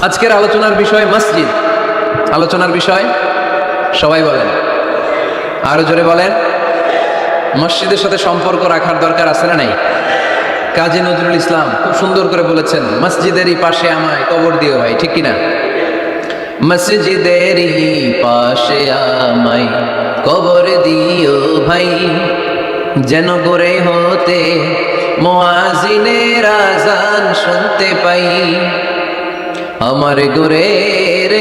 আজকের আলোচনার বিষয় মসজিদ। আলোচনার বিষয় সবাই বলেন, আরো জোরে বলেন। মসজিদের সাথে সম্পর্ক রাখার দরকার আছে না নাই? কাজী নজরুল ইসলাম খুব সুন্দর করে বলেছেন, মসজিদেরই পাশে আমায় কবর দিও ভাই, ঠিক কিনা? মসজিদেরই পাশে আমায় কবর দিও ভাই, যেন গড়ে হতে মুয়াজ্জিনের আযান শুনতে পাই। আমার ঘরের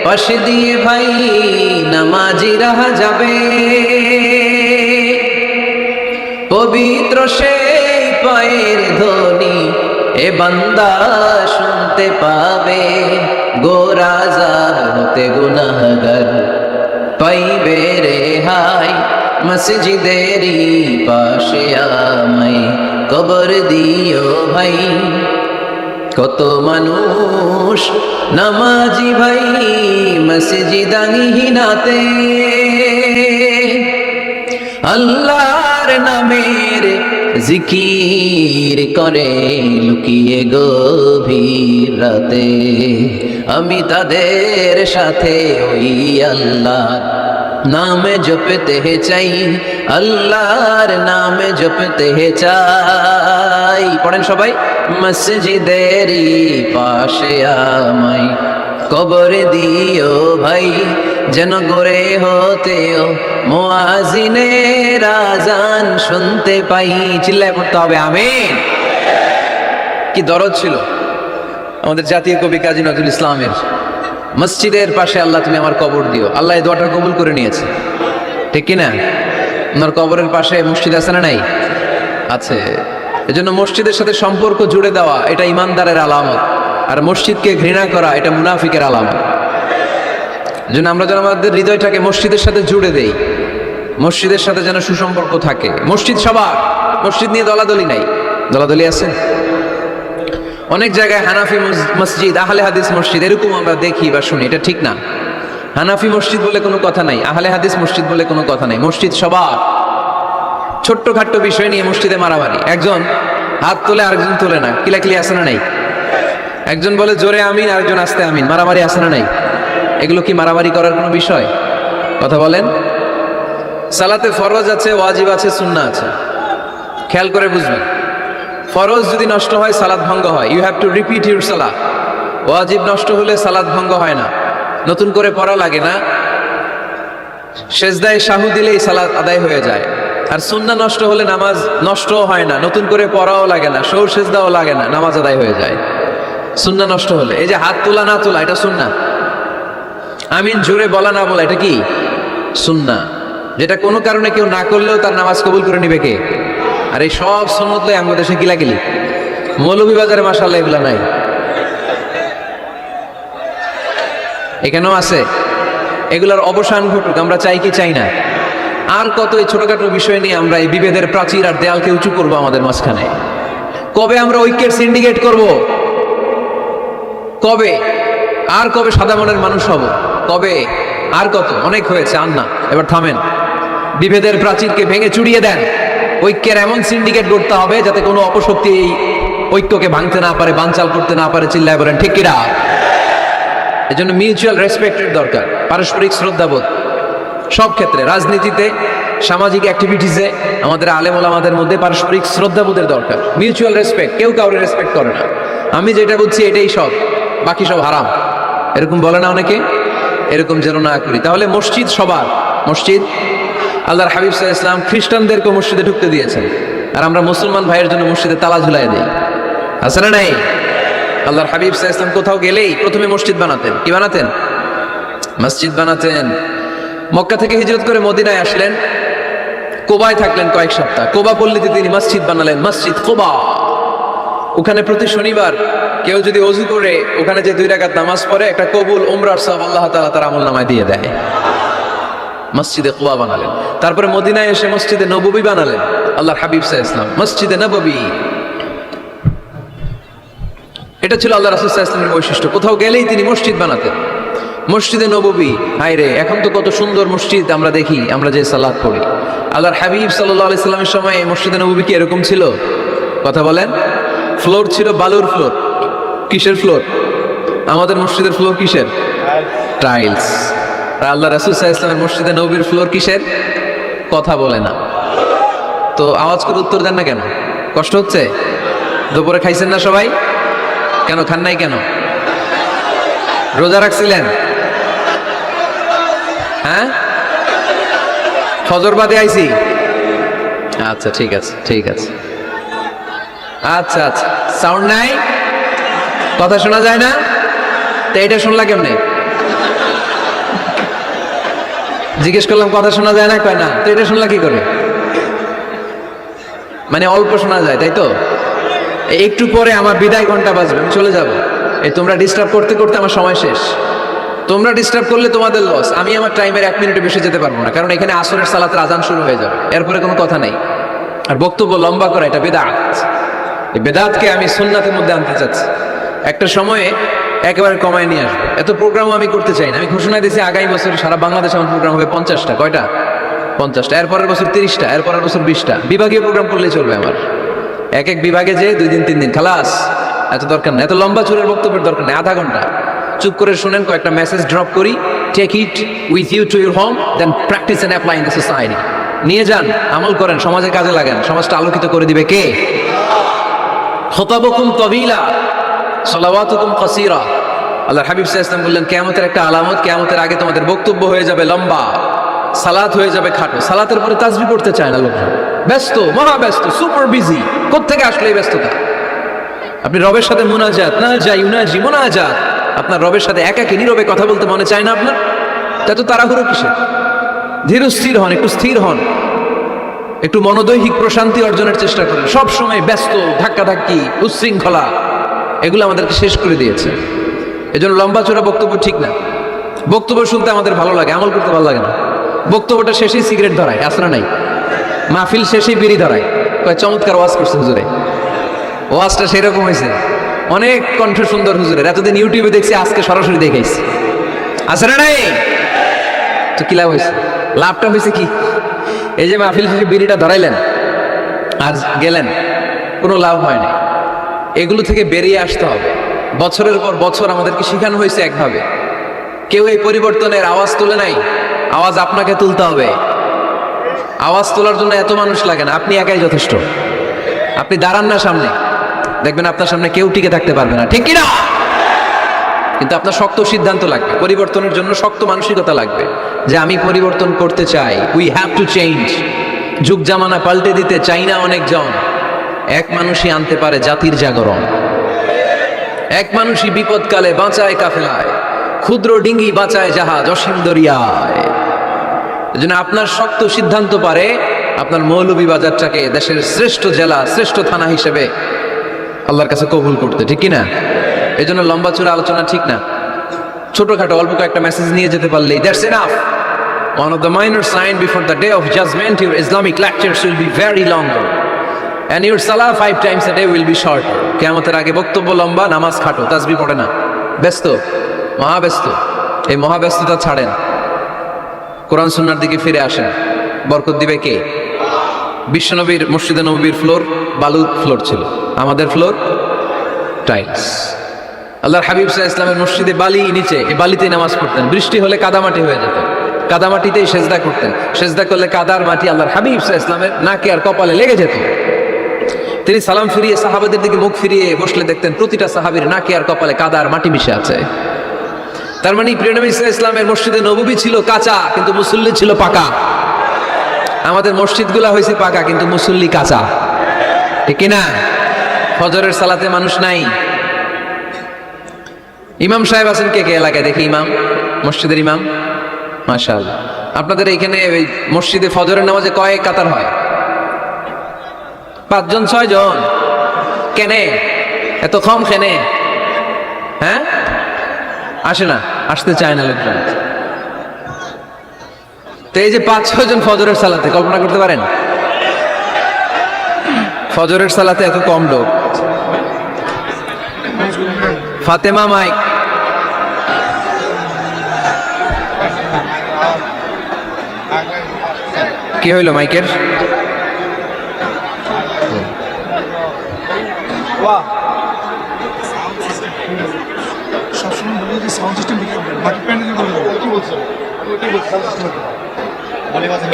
পাশে দিয়ে ভাই নামাজিরা যাবে, পবিত্র সেই পায়ের ধ্বনি এ বান্দা শুনতে পাবে। গোরাজার হতে গুনাহগার পাইবে রেহাই, মসজিদেরই পাশে আমায় কবর দিও ভাই। কত মানুষ নামাজি ভাই মসজিদাঙ্গিনাতে, আল্লাহর নামের জিকির করে লুকিয়ে গভীর রাতে। আমি তাদের সাথে ওই আল্লাহর নামে জপতে চাই, আল্লাহর নামে জপতে চাই। পড়েন সবাই, মসজিদেরই পাশে আমায় কবর দিও ভাই, যেন গড়ে হতেও মুয়াজ্জিনের আযান শুনতে পাই। চিল্লায় পড়তে হবে আমিন। কি দরদ ছিল আমাদের জাতীয় কবি কাজী নজরুল ইসলামের, মসজিদের পাশে আল্লাহ তুমি আমার কবর দিও। আল্লাহ এই দোয়াটা কবুল করে নিয়েছে, ঠিক কিনা? আপনার কবরের পাশে মসজিদ আছে না নাই? আছে। এজন্য মসজিদের সাথে সম্পর্ক জুড়ে দেওয়া এটা ইমানদারের আলামত, আর মসজিদকে ঘৃণা করা এটা মুনাফিকের আলামত। এজন্য আমরা যেন আমাদের হৃদয়টাকে মসজিদের সাথে জুড়ে দেই, মসজিদের সাথে যেন সুসম্পর্ক থাকে। মসজিদ সবার, মসজিদ নিয়ে দলাদলি নাই। দলাদলি আছে অনেক জায়গায়, হানাফি মসজিদ, আহলে হাদিস মসজিদ, এরকম আমরা দেখি বা শুনি, এটা ঠিক না। হানাফি মসজিদ বলে কোনো কথা নাই, আহলে হাদিস মসজিদ বলে কোনো কথা নাই। মসজিদ সবার। ছোট্টখাট্ট বিষয় নিয়ে মসজিদে মারামারি, একজন হাত তোলে আরেকজন তোলে না, কিলাকিলি আছে না নাই? একজন বলে জোরে আমিন, আরেকজন আস্তে আমিন, মারামারি আছে না নাই? এগুলো কি মারামারি করার কোনো বিষয়? কথা বলেন। সালাতে ফরজ আছে, ওয়াজিব আছে, সুন্নাহ আছে। খেয়াল করে বুঝবেন, ফরজ যদি নষ্ট হয় সালাত ভঙ্গ হয়, you have to repeat your সালাত। ওয়াজিব নষ্ট হলে সালাত ভঙ্গ হয় না, নতুন করে পড়া লাগে না, সেজদায় সাহু দিলেই সালাত আদায় হয়ে যায়। আর সুন্নাহ নষ্ট হলে নামাজ নষ্টও হয় না, নতুন করে পড়াও লাগে না, সৌ সেজদাও লাগে না, নামাজ আদায় হয়ে যায় সুন্নাহ নষ্ট হলে। এই যে হাত তোলা না তোলা, এটা সুন্নাহ। আমিন জোরে বলা না বলা, এটা কি? সুন্নাহ। যেটা কোনো কারণে কেউ না করলেও তার নামাজ কবুল করে নিবে কে? আর এই সব সুন্নত লই আমাদের দেশে কিলাকিলি। মৌলভীবাজারে মাশাআল্লাহ এগুলা নাই, এখানেও আছে। এগুলার অবসান ঘটুক, আমরা চাই কি চাই না? আর কত এই ছোটখাটো বিষয় নিয়ে আমরা এই বিভেদের প্রাচীর আর দেয়ালকে উঁচু করবো আমাদের মাঝখানে? কবে আমরা ঐক্যের সিন্ডিকেট করব? কবে? আর কবে সাদা মনের মানুষ হব? কবে? আর কত? অনেক হয়েছে, আর না, এবার থামেন। বিভেদের প্রাচীরকে ভেঙে চুড়িয়ে দেন। ঐক্যের এমন সিন্ডিকেট করতে হবে যাতে কোনো অপশক্তি এই ঐক্যকে ভাঙতে না পারে, বানচাল করতে না পারে। চিল্লায় বলেন ঠিক কিনা? এজন্য মিউচুয়াল রেসপেক্টের দরকার, পারস্পরিক শ্রদ্ধাবোধ সব ক্ষেত্রে। রাজনীতিতে, সামাজিক অ্যাক্টিভিটিসে আমাদের আলেম ওলামাদের মধ্যে পারস্পরিক শ্রদ্ধাবোধের দরকার, মিউচুয়াল রেসপেক্ট। কেউ কাউরে রেসপেক্ট করে না, আমি যেটা বুঝছি এটাই সব, বাকি সব হারাম, এরকম বলে না অনেকে? এরকম যেন না করি। তাহলে মসজিদ সবার। মসজিদ, আল্লাহর হাবিব সাল্লাল্লাহু আলাইহি ওয়াসাল্লাম খ্রিস্টানদেরকে মসজিদে ঢুকতে দিয়েছেন, আর আমরা মুসলমান ভাইয়ের জন্য মসজিদে তালা ঝুলাই দিই, আছে না নাই? আল্লাহর হাবিব সাল্লাল্লাহু আলাইহি ওয়াসাল্লাম কোথাও গেলেই প্রথমে মসজিদ বানাতেন। কি বানাতেন? মসজিদ বানাতেন। মক্কা থেকে হিজরত করে মদিনায় আসলেন, কোবায় থাকলেন কয়েক সপ্তাহ। কোবা পল্লীতে তিনি মসজিদ বানালেন, মসজিদ কোবা। ওখানে প্রতি শনিবার কেউ যদি ওযু করে ওখানে যে 2 রাকাত নামাজ পড়ে, একটা কবুল উমরার সওয়াব আল্লাহ তাআলা তার আমলনামায় দিয়ে দেয়। মসজিদে কোবা বানালেন। তারপরে মদিনায় এসে মসজিদে নববী বানালেন আল্লাহর হাবিব সাল্লাল্লাহু আলাইহি ওয়াসাল্লাম, মসজিদে নববী। এটা ছিল আল্লাহ রাসূল সাল্লাল্লাহু আলাইহি ওয়াসাল্লামের বৈশিষ্ট্য। কোথাও গেলেই তিনি মসজিদ বানাতেন, মসজিদে নববী। হায় রে, এখন তো কত সুন্দর মসজিদ আমরা দেখি, আমরা যে সালাত পড়ি। আল্লাহর হাবিব সাল্লাল্লাহু আলাইহি সাল্লামের সময় এই মসজিদে নববী কি এরকম ছিল? কথা বলেন। ফ্লোর ছিল বালুর ফ্লোর। কিসের ফ্লোর? আমাদের মসজিদের ফ্লোর কিসের? টাইলস। আর আল্লাহ রাসূল সাল্লাল্লাহু আলাইহি ওয়াসাল্লামের মসজিদে নববীর ফ্লোর কিসের? কথা বলে না। তো আওয়াজ করে উত্তর দেন না কেন? কষ্ট হচ্ছে? দুপুরে খাইছেন না সবাই? কেন খান নাই কেন? রোজা রাখছিলেন? হ্যাঁ, ফজর বাদে আইছি। আচ্ছা ঠিক আছে, ঠিক আছে। আচ্ছা আচ্ছা, সাউন্ড নাই, কথা শোনা যায় না? তো এটা শুনলা কেমনে? জিজ্ঞেস করলাম কথা শোনা যায় না, কয় না। তো এটা শুনলা কি করে? মানে অল্প শোনা যায়, তাই তো? একটু পরে আমার বিদায় ঘন্টা বাজবে, আমি চলে যাব। এই তোমরা ডিস্টার্ব করতে করতে আমার সময় শেষ। তোমরা ডিস্টার্ব করলে তোমাদের লস। আমি আমার টাইমের 1 মিনিটে বেশি যেতে পারবো না, কারণ এখানে আসরের সালাতের আজান শুরু হয়ে যাবে, এরপরে কোনো কথা নাই। আর বক্তব্য লম্বা করা এটা বেদাত। এই বেদাতকে আমি সুন্নাতের মধ্যে আনতে চাচ্ছি। একটা সময়ে একেবারে কমায় নিয়ে আসবো। এত প্রোগ্রামও আমি করতে চাই না। আমি ঘোষণা দিয়েছি আগামী বছর সারা বাংলাদেশে আমার প্রোগ্রাম হবে 50টা। কয়টা? 50টা। এরপরের বছর 30টা, এরপরের বছর 20টা। বিভাগীয় প্রোগ্রাম করলেই চলবে আমার। এক এক বিভাগে যে 2 দিন 3 দিন খালাস। এত দরকার নেই, এত লম্বা চুরের বক্তব্যের দরকার নেই। আধা ঘন্টা চুপ করে শুনেন, কয়েকটা মেসেজ ড্রপ করি। Take it with you to your home, then practice and apply in the society. নিয়ে যান, আমল করেন, সমাজে কাজে লাগান। সমাজটা আলোকিত করে দিবে কে? খুতাবুকুম তাবিলা সালাওয়াতুকুম কাসীরা। আল্লাহর হাবিব সাল্লাল্লাহু আলাইহি ওয়াসাল্লাম বললেন, কিয়ামতের একটা আলামত, কিয়ামতের আগে তোমাদের বক্তব্য হয়ে যাবে লম্বা, সালাত হয়ে যাবে খাটো। সালাতের পরে তাসবিহ পড়তে চায় না লোকজন, ব্যস্ত, মহা ব্যস্ত, সুপার বিজি। কোত্থেকে আসলে এই ব্যস্ততা? আপনি রবের সাথে মুনাজাত, না যাই উনাজি মুনাজাত, আপনার রবের সাথে একাকী নীরবে কথা বলতে মনে চায় না আপনার? তা তো তাড়াহুড়ো কিসের? ধীর স্থির হন, একটু স্থির হন, একটু মনোদৈহিক প্রশান্তি অর্জনের চেষ্টা করেন। সব সময় ব্যস্ত, ধাক্কাধাক্কি, উচ্ছৃঙ্খলা, এগুলো আমাদেরকে শেষ করে দিয়েছে। এজন্য লম্বা চোরা বক্তব্য ঠিক না। বক্তব্য শুনতে আমাদের ভালো লাগে, আমল করতে ভালো লাগে না। বক্তব্যটা শেষেই সিগারেট ধরায়, আসরা নাই। মাহফিল শেষেই বিড়ি ধরায়, কয় চমৎকার ওয়াজ করছে হুজুরে। ওয়াজটা সেরকম হয়েছে, অনেক কণ্ঠ সুন্দর হুজুরের। এতদিন ইউটিউবে দেখছি, আজকে সরাসরি দেখাইছি। আসরা নাই তো কি লাভ হয়েছে? লাভটা হয়েছে কি? এই যে মাহফিল শেষে বিড়িটা ধরাইলেন, আজ গেলেন, কোনো লাভ হয় না। এগুলো থেকে বেরিয়ে আসতে হবে। বছরের পর বছর আমাদেরকে শেখানো হয়েছে একভাবে। কেউ এই পরিবর্তনের আওয়াজ তুলে নাই। আওয়াজ আপনাকে তুলতে হবে। আওয়াজ তোলার জন্য এত মানুষ লাগে না, আপনি একাই যথেষ্ট। আপনি দাঁড়ান না সামনে, দেখবেন আপনার সামনে কেউ টিকে থাকতে পারবে না, ঠিক কিনা? কিন্তু আপনার শক্ত সিদ্ধান্ত লাগবে, পরিবর্তনের জন্য শক্ত মানসিকতা লাগবে, যে আমি পরিবর্তন করতে চাই। We have to change. যুগ জামানা পাল্টে দিতে চাই না অনেকজন। এক মানুষই আনতে পারে জাতির জাগরণ। এক মানুষই বিপদকালে বাঁচায় কাফেলায়, ক্ষুদ্র ডিঙ্গি বাঁচায় জাহাজ অসীম দরিয়ায়। এজন্য আপনার শক্ত সিদ্ধান্ত পারে আপনার মৌলভীবাজারটাকে দেশের শ্রেষ্ঠ জেলা, শ্রেষ্ঠ থানা হিসেবে আল্লাহর কাছে কবুল করতে, ঠিক কিনা? এই জন্য লম্বা চূড়া আলোচনা ঠিক না। ছোটখাটো অল্প কয়েকটা মেসেজ নিয়ে যেতে পারলেই that's enough. One of the minor sign before the day of judgment, your Islamic lectures will be very longer and your salah 5 times a day will be shorter. কিয়ামতের আগে বক্তব্য লম্বা, নামাজ খাটো, তাসবিহ পড়ে না, ব্যস্ত, মহাব্যস্ত। এই মহাব্যস্ততা ছাড়েন, কোরআন সুন্নাহর দিকে ফিরে আসেন। বরকত দিবে কে? বিশ্বনবীর মসজিদে নববীর ফ্লোর বালুর ফ্লোর ছিল, আমাদের ফ্লোর টাইলস। আল্লাহর হাবিব সাল্লাল্লাহু আলাইহি ওয়াসাল্লামের মসজিদে বালি নিচে, এই বালিতেই নামাজ পড়তেন। বৃষ্টি হলে কাদামাটি হয়ে যেত, কাদামাটিতেই সেজদা করতেন। সেজদা করলে কাদার মাটি আল্লাহর হাবিব সাল্লাল্লাহু আলাইহি ওয়াসাল্লামের নাকে আর কপালে লেগে যেত। তিনি সালাম ফিরিয়ে সাহাবাদের দিকে মুখ ফিরিয়ে বসলে দেখতেন প্রতিটা সাহাবীর নাকে আর কপালে কাদার মাটি মিশে আছে। তার মানে প্রিয় নবী সাল্লাল্লাহু আলাইহি ওয়াসাল্লামের মসজিদে নববী ছিল কাঁচা, কিন্তু মুসল্লি ছিল পাকা। আমাদের মসজিদগুলো হয়েছে পাকা, কিন্তু মুসল্লি কাঁচা, ঠিক কিনা? ফজরের সালাতে মানুষ নাই। ইমাম সাহেব আছেন কে কে এলাকায়? দেখি ইমাম, মসজিদের ইমাম। মাশাআল্লাহ। আপনাদের এইখানে ওই মসজিদে ফজরের নামাজে কয় কাতার হয়? 5 জন 6 জন? কেনে এত কম? কেনে? হ্যাঁ, আসে না, আসতে চায় না লোকজন। তো এই যে 5-6 জন ফজরের সালাতে, কল্পনা করতে পারেন ফজরের সালাতে এত কম লোক? ফাতেমা মাইক, কি হইল মাইকের?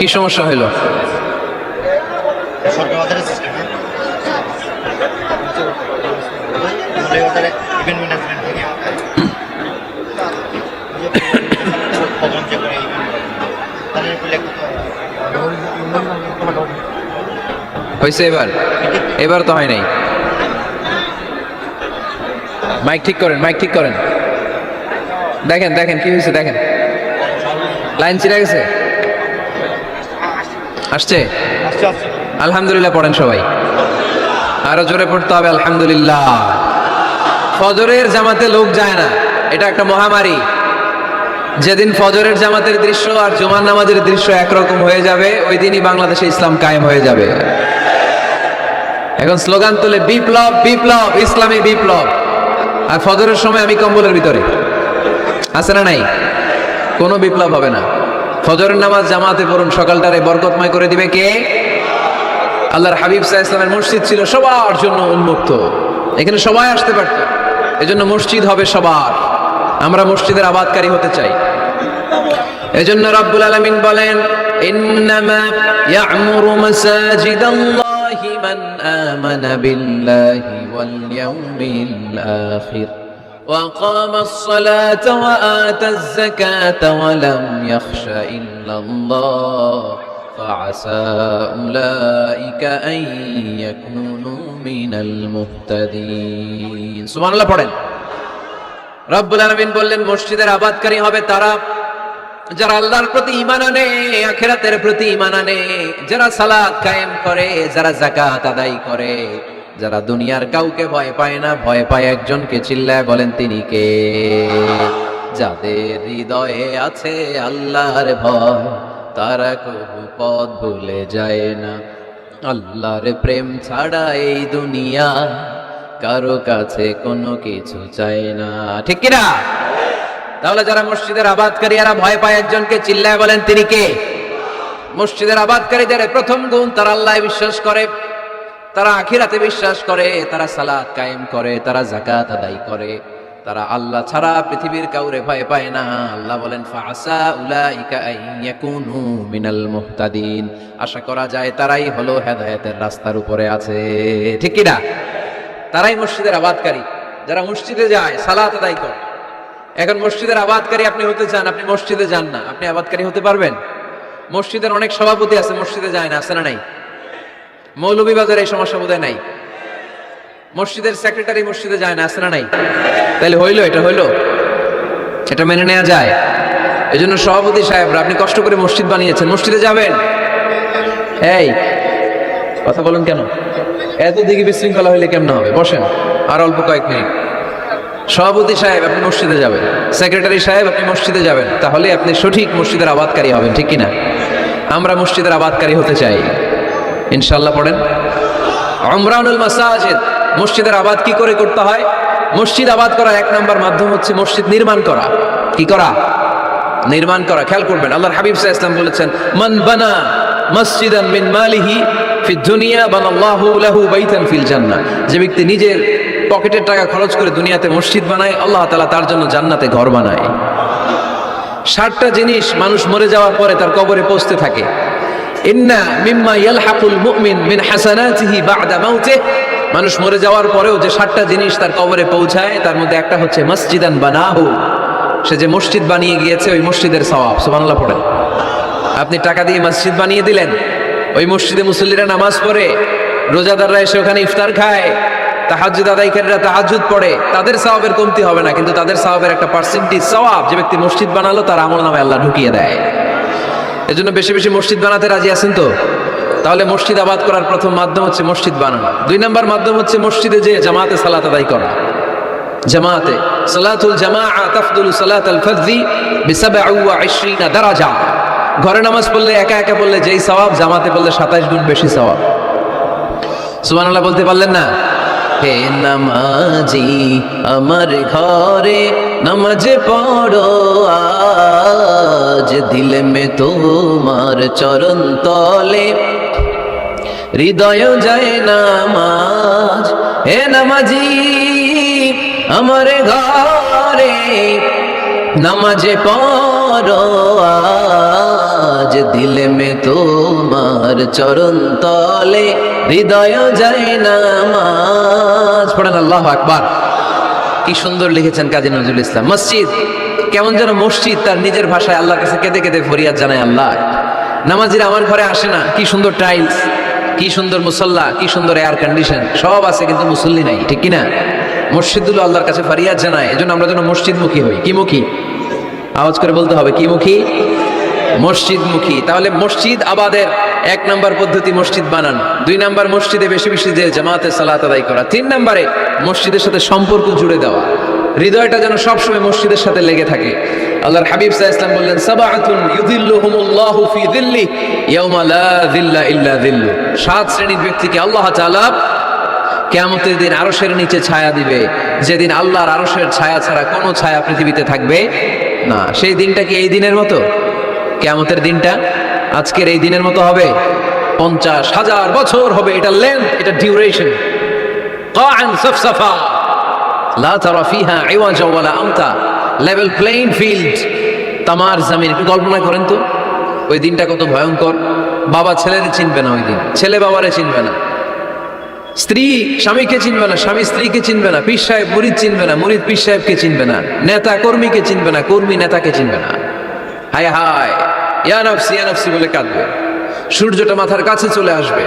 কি সমস্যা হইল? হয়েছে এবার? এবার তো হয় নাই। মাইক ঠিক করেন, মাইক ঠিক করেন। দেখেন দেখেন কি হয়েছে, দেখেন লাইন চিরা গেছে, আসছে। আলহামদুলিল্লাহ পড়েন সবাই, আরো জোরে পড়তে হবে আলহামদুলিল্লাহ। ফজরের জামাতে লোক যায় না, এটা একটা মহামারী। যেদিন ফজরের জামাতের দৃশ্য আর জুমার নামাজের দৃশ্য একরকম হয়ে যাবে, ওই দিনই বাংলাদেশে ইসলাম কায়েম হয়ে যাবে। এখন স্লোগান তুলে বিপ্লব বিপ্লব, ইসলামী বিপ্লব। আর ফজরের সময় আমি কম্বলের ভিতরে, আছে না নাই? কোনো বিপ্লব হবে না। ফজরের নামাজ জামাতে পড়ুন, সকালটারে বরকতময় করে দিবে কে? আল্লাহর হাবিব সাল্লাল্লাহু আলাইহি ওয়াসাল্লামের মসজিদ ছিল সবার জন্য উন্মুক্ত, এখানে সবাই আসতে পারত। এজন্য মসজিদ হবে সবার। আমরা মসজিদের আবাদকারী হতে চাই। এজন্য রাব্বুল আলামিন বলেন, ইন্নামা ইয়া'মুরু মাসাজিদাল্লাহি মান আমানা বিল্লাহি ওয়াল ইয়াউমিল আখির ওয়া আকামাস সালাতা ওয়া আতাজ যাকাতা ওয়া লাম ইয়াখশা ইল্লাল্লাহ ফাআসা উলাইকা আন ইয়াকুনু মিনাল মুহতাদিন। সুবহানাল্লাহ পড়েন। রব্বুল আলামিন বললেন, মসজিদের আবাদকারী হবে তারা যারা আল্লাহর প্রতি ঈমান আনে, আখিরাতের প্রতি ঈমান আনে, যারা সালাত কায়েম করে, যারা যাকাত আদায় করে, যারা দুনিয়ার কাউকে ভয় পায় না, ভয় পায় একজনকে। চিল্লায় বলেন তিনি কে? যাদের হৃদয়ে আছে আল্লাহর ভয়, তারা কবু পথ ভুলে যায় না। আল্লাহর প্রেম ছাড়া এই দুনিয়া কারো কাছে কোনো কিছু চাই না, ঠিক কিনা? তাহলে যারা মসজিদের আবাদকারী, এরা ভয় পায় একজনকে। চিল্লায় বলেন তিনি কে? মসজিদের আবাদকারীদের প্রথম গুণ, তারা আল্লাহয় বিশ্বাস করে, তারা আখিরাতে বিশ্বাস করে, তারা সালাত কায়েম করে, তারা যাকাত আদায় করে, তারা আল্লাহ ছাড়া পৃথিবীর কাউরে ভয় পায় না। আল্লাহ বলেন, ফাআসা উলাইকা আন ইয়াকুনু মিনাল মুহতাদিন। আশা করা যায় তারাই হলো হেদায়েতের রাস্তার উপরে আছে, ঠিক কিনা? তারাই মসজিদের আবাদকারী, যারা মসজিদে যায়, সালাত আদায় করে। এখন মসজিদের আবাদকারী আপনি হতে চান, আপনি মসজিদে যান না, আপনি আবাদকারী হতে পারবেন? মসজিদের অনেক সভাপতি আছে, মসজিদে যায় না, আছে না নাই? মৌলভীবাজারে এই সমস্যা বোধহয় নাই। মসজিদের সেক্রেটারি মসজিদে যায় না, আছে না নাই? তাহলে হইলো, এটা হইলো, এটা মেনে নেওয়া যায়? এই জন্য সভাপতি সাহেবরা, আপনি কষ্ট করে মসজিদ বানিয়েছেন, মসজিদে যাবেন। এই কথা বলেন কেন? এত দিকে বিশৃঙ্খলা হইলে কেমন হবে? বসেন আর অল্প কয়েক মিনিট। সভাপতি সাহেব আপনি মসজিদে যাবেন, সেক্রেটারি সাহেব আপনি মসজিদে যাবেন, তাহলে আপনি সঠিক মসজিদের আবাদকারী হবেন, ঠিক কিনা? আমরা মসজিদের আবাদকারী হতে চাই ইনশাআল্লাহ। পড়েন উমরানুল মাসাজিদ। মসজিদের আবাদ কি করে করতে হয়? মসজিদ আবাদ করার এক নাম্বার মাধ্যম হচ্ছে মসজিদ নির্মাণ করা। কি করা? নির্মাণ করা। খেয়াল করবেন, আল্লাহর হাবিব সাল্লাল্লাহু আলাইহি ওয়াসাল্লাম বলেছেন, মান বানা মসজিদান মিন মালিহি ফিদ দুনিয়া বানাল্লাহু লাহু বাইতান ফিল জান্নাহ। যে ব্যক্তি নিজের পকেটের টাকা খরচ করে দুনিয়াতে মসজিদ বানায়, আল্লাহ তাআলা তার জন্য জান্নাতে ঘর বানায়। 60টা জিনিস মানুষ মরে যাওয়ার পরে তার কবরে পৌঁছতে থাকে। ইন্না মিম্মা ইয়ালহাকুল মুমিন মিন হাসানাতিহি বা'দা মাউতিহি। মানুষ মরে যাওয়ার পরেও যে 60টা জিনিস তার কবরে পৌঁছায়, তার মধ্যে একটা হচ্ছে মসজিদান বানাহু। সে যে মসজিদ বানিয়ে গিয়েছে, ওই মসজিদের সওয়াব। সুবহানাল্লাহ পড়েন। আপনি টাকা দিয়ে মসজিদ বানিয়ে দিলেন, ওই মসজিদে মুসল্লিরা নামাজ পড়ে, রোজাদাররা এসে ওখানে ইফতার খায়, তাহাজ্জুদ আদায়কারীরা তাহাজ্জুদ পড়ে, তাদের সওয়াবের কমতি হবে না, কিন্তু তাদের সওয়াবের একটা পার্সেন্টেজ সওয়াব যে ব্যক্তি মসজিদ বানালো তার আমলনামায় আল্লাহ ঢুকিয়ে দেয়। এজন্য বেশি বেশি মসজিদ বানাতে রাজি আছেন তো? তাহলে মসজিদ আবাদ করার প্রথম মাধ্যম হচ্ছে মসজিদ বানানো। 2 নম্বর মাধ্যম হচ্ছে মসজিদে যে জামাতে সালাত আদায় করা। জামাতে সালাতুল জামাআ তাফদুলু সালাতাল ফরযি বি27 দারাজা। ঘরে নামাজ পড়লে, একা একা পড়লে যেই সওয়াব, জামাতে পড়লে 27 গুণ বেশি সওয়াব। সুবহানাল্লাহ বলতে পারলেন না? হে নামাজি আমার ঘরে নামাজ পড়ো আজ, দিল মে তোমার চরণ তলে হৃদয় যায় নামাজ। হে নামাজি আমার ঘরে নামাজে পড়ো আজ দিলে মে তোমার চরণ তলে হৃদয় যায় নামাজ পড়েন আল্লাহু আকবার। কি সুন্দর লিখেছেন কাজী নজরুল ইসলাম। মসজিদ কেমন যেন মসজিদ তার নিজের ভাষায় আল্লাহর কাছে কেঁদে কেঁদে ফরিয়াদ জানায়, আল্লাহ নামাজিরা আমার ঘরে আসে না, কি সুন্দর টাইলস, কি সুন্দর মুসল্লা, কি সুন্দর এয়ার কন্ডিশন, সব আছে কিন্তু মুসল্লি নাই, ঠিক কিনা? মসজিদগুলো আল্লাহর কাছে ফরিয়াদ জানায়, এজন্য আমরা যেন মসজিদমুখী হই। কি মুখী? আওয়াজ করে বলতে হবে, কি মুখী? মসজিদমুখী। তাহলে মসজিদ আবাদের 1 নম্বর পদ্ধতি মসজিদ বানান, 2 নম্বর মসজিদে বেশি বেশি যে জামাতে সালাত আদায় করা, 3 নম্বরে মসজিদের সাথে সম্পর্ক জুড়ে দেওয়া, হৃদয়টা যেন সবসময় মসজিদের সাথে লেগে থাকে। আল্লাহর হাবিব সাল্লাল্লাহু আলাইহি ওয়াসাল্লাম বললেন, সাবাআতুন ইউযিল্লুহুমুল্লাহু ফি যিল্লি ইয়াওমা লা যিল্লা ইল্লা যিল্লু। 7 শ্রেণীর ব্যক্তিকে আল্লাহ তাআলা কিয়ামতের দিন আরশের নিচে ছায়া দিবে, যেদিন আল্লাহর আরশের ছায়া ছাড়া কোনো ছায়া পৃথিবীতে থাকবে না। সেই দিনটা কি এই দিনের মতো? কিয়ামতের দিনটা আজকের এই দিনের মতো হবে? 50,000 বছর হবে। এটা লেন্থ, এটা ডিউরেশন। কাআন সাফসাফা লা তারা ফিহা ইওয়াজা ওয়ালা আমতা, লেভেল প্লেইং ফিল্ড, তামার জমিন। একটু কল্পনা করেন তো ওই দিনটা কত ভয়ঙ্কর। বাবা ছেলেরে চিনবে না ওই দিন, ছেলে বাবারে চিনবে না, স্ত্রী স্বামীকে চিনবে না, স্বামী স্ত্রীকে চিনবে না, পীর সাহেব মুরিদ চিনবে না, মুরিদ পীর সাহেবকে চিনবে না, নেতা কর্মীকে চিনবে না, কর্মী নেতাকে চিনবে না। হায় হায়, ইয়া নাফসি বলে কাঁদবে। সূর্যটা মাথার কাছে চলে আসবে,